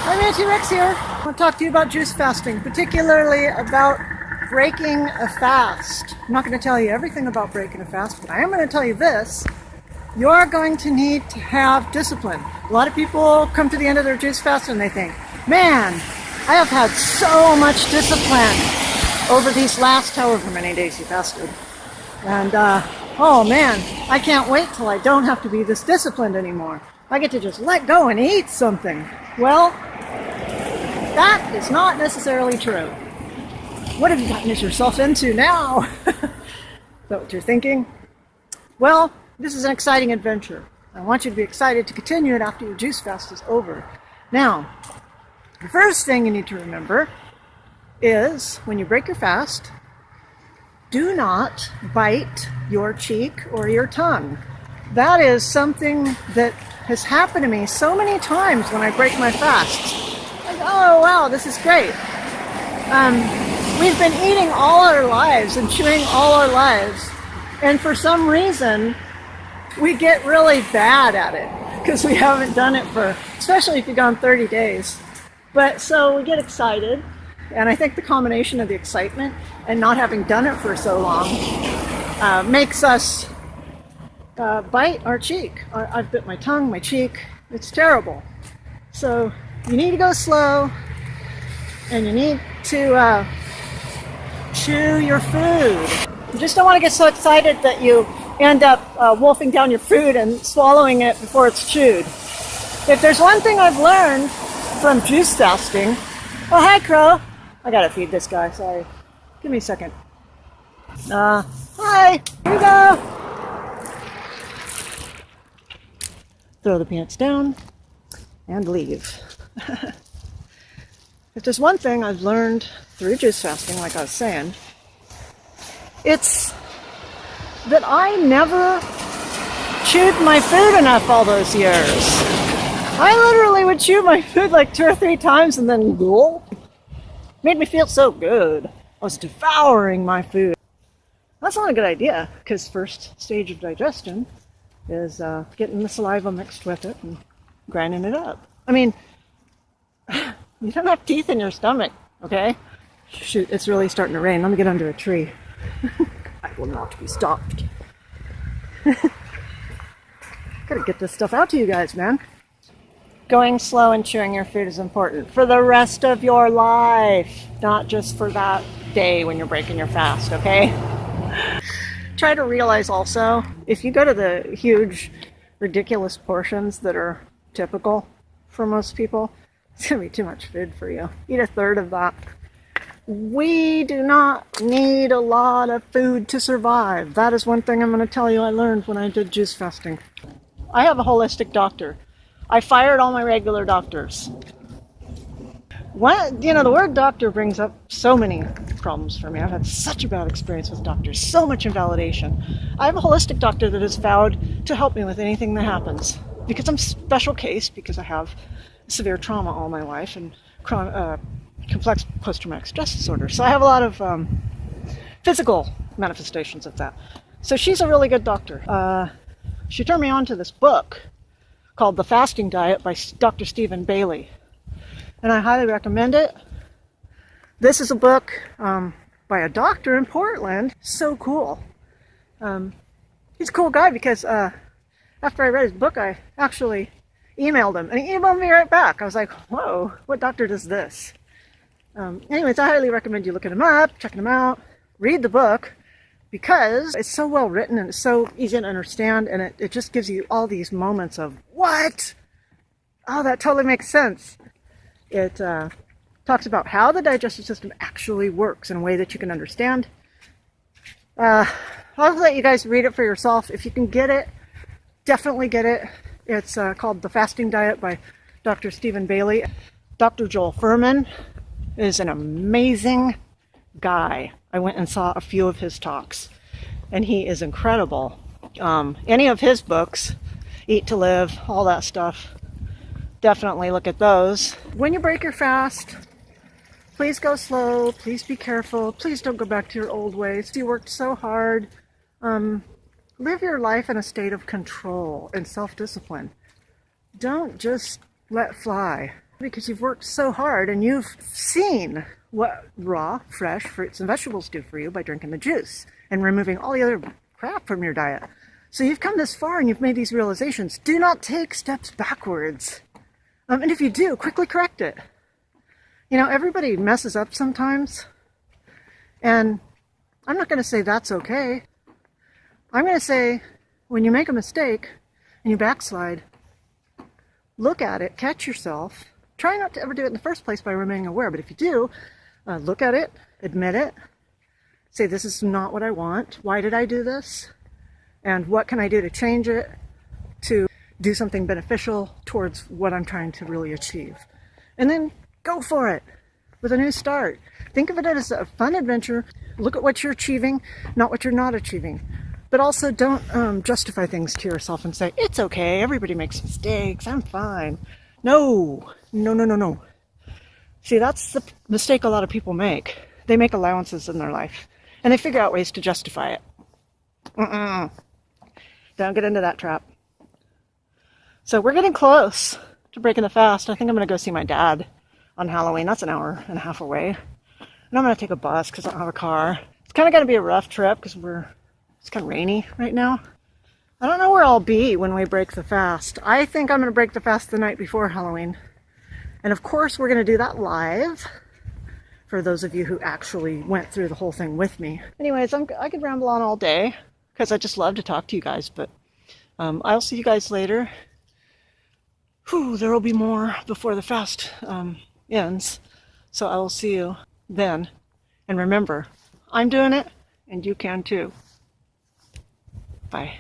Hi, Auntie Rex here. I want to talk to you about juice fasting, particularly about breaking a fast. I'm not going to tell you everything about breaking a fast, but I am going to tell you this. You're going to need to have discipline. A lot of people come to the end of their juice fast and they think, man, I have had so much discipline over these last however many days you fasted. And, oh man, I can't wait till I don't have to be this disciplined anymore. I get to just let go and eat something. Well, that is not necessarily true. What have you gotten yourself into now? Is that what you're thinking? Well, this is an exciting adventure. I want you to be excited to continue it after your juice fast is over. Now, the first thing you need to remember is when you break your fast, do not bite your cheek or your tongue. That is something that has happened to me so many times when I break my fasts. Like, oh wow, this is great. We've been eating all our lives and chewing all our lives, and for some reason we get really bad at it because we haven't done it for, especially if you've gone 30 days. But so we get excited, and I think the combination of the excitement and not having done it for so long makes us bite our cheek. I've bit my tongue, my cheek. It's terrible. So you need to go slow, and you need to chew your food. You just don't want to get so excited that you end up wolfing down your food and swallowing it before it's chewed. If there's one thing I've learned from juice fasting, oh hi Crow, I gotta feed this guy, sorry. Give me a second. Hi, here you go. Throw the peanuts down and leave. If there's one thing I've learned through juice fasting, like I was saying, it's that I never chewed my food enough all those years. I literally would chew my food like 2 or 3 times and then gulp. Made me feel so good. I was devouring my food. That's not a good idea, because first stage of digestion is getting the saliva mixed with it and grinding it up. I mean, you don't have teeth in your stomach, okay? Shoot, it's really starting to rain. Let me get under a tree. I will not be stopped. Gotta get this stuff out to you guys, man. Going slow and chewing your food is important for the rest of your life, not just for that day when you're breaking your fast, okay? Try to realize also, if you go to the huge, ridiculous portions that are typical for most people, it's gonna be too much food for you. Eat a third of that. We do not need a lot of food to survive. That is one thing I'm going to tell you I learned when I did juice fasting. I have a holistic doctor. I fired all my regular doctors. The word doctor brings up so many problems for me. I've had such a bad experience with doctors, so much invalidation. I have a holistic doctor that has vowed to help me with anything that happens. Because I'm a special case, because I have severe trauma all my life and complex post-traumatic stress disorder. So I have a lot of physical manifestations of that. So she's a really good doctor. She turned me on to this book called The Fasting Diet by Dr. Stephen Bailey. And I highly recommend it. This is a book by a doctor in Portland. So cool. He's a cool guy because after I read his book, I actually emailed him. And he emailed me right back. I was like, whoa, what doctor does this? Anyways, I highly recommend you looking him up, checking him out, read the book, because it's so well written and it's so easy to understand, and it just gives you all these moments of, what? Oh, that totally makes sense. It talks about how the digestive system actually works in a way that you can understand. I'll let you guys read it for yourself. If you can get it, definitely get it. It's called The Fasting Diet by Dr. Stephen Bailey. Dr. Joel Fuhrman is an amazing guy. I went and saw a few of his talks, and he is incredible. Any of his books, Eat to Live, all that stuff, definitely look at those. When you break your fast, please go slow, please be careful, please don't go back to your old ways. You worked so hard. Live your life in a state of control and self-discipline. Don't just let fly. because you've worked so hard and you've seen what raw, fresh fruits and vegetables do for you by drinking the juice and removing all the other crap from your diet. So you've come this far and you've made these realizations. Do not take steps backwards. And if you do, quickly correct it. You know, everybody messes up sometimes. And I'm not going to say that's okay. I'm going to say when you make a mistake and you backslide, look at it, catch yourself. Try not to ever do it in the first place by remaining aware. But if you do, look at it, admit it, say this is not what I want. Why did I do this? And what can I do to change it, to do something beneficial towards what I'm trying to really achieve? And then go for it with a new start. Think of it as a fun adventure. Look at what you're achieving, not what you're not achieving. But also don't justify things to yourself and say, it's okay, everybody makes mistakes, I'm fine. No. See, that's the mistake a lot of people make. They make allowances in their life, and they figure out ways to justify it. Don't get into that trap. So we're getting close to breaking the fast. I think I'm going to go see my dad on Halloween. That's an hour and a half away. And I'm going to take a bus because I don't have a car. It's kind of going to be a rough trip because it's kind of rainy right now. I don't know where I'll be when we break the fast. I think I'm going to break the fast the night before Halloween. And of course, we're going to do that live for those of you who actually went through the whole thing with me. Anyways, I could ramble on all day because I just love to talk to you guys. But I'll see you guys later. There will be more before the fast ends. So I will see you then. And remember, I'm doing it and you can too. Bye.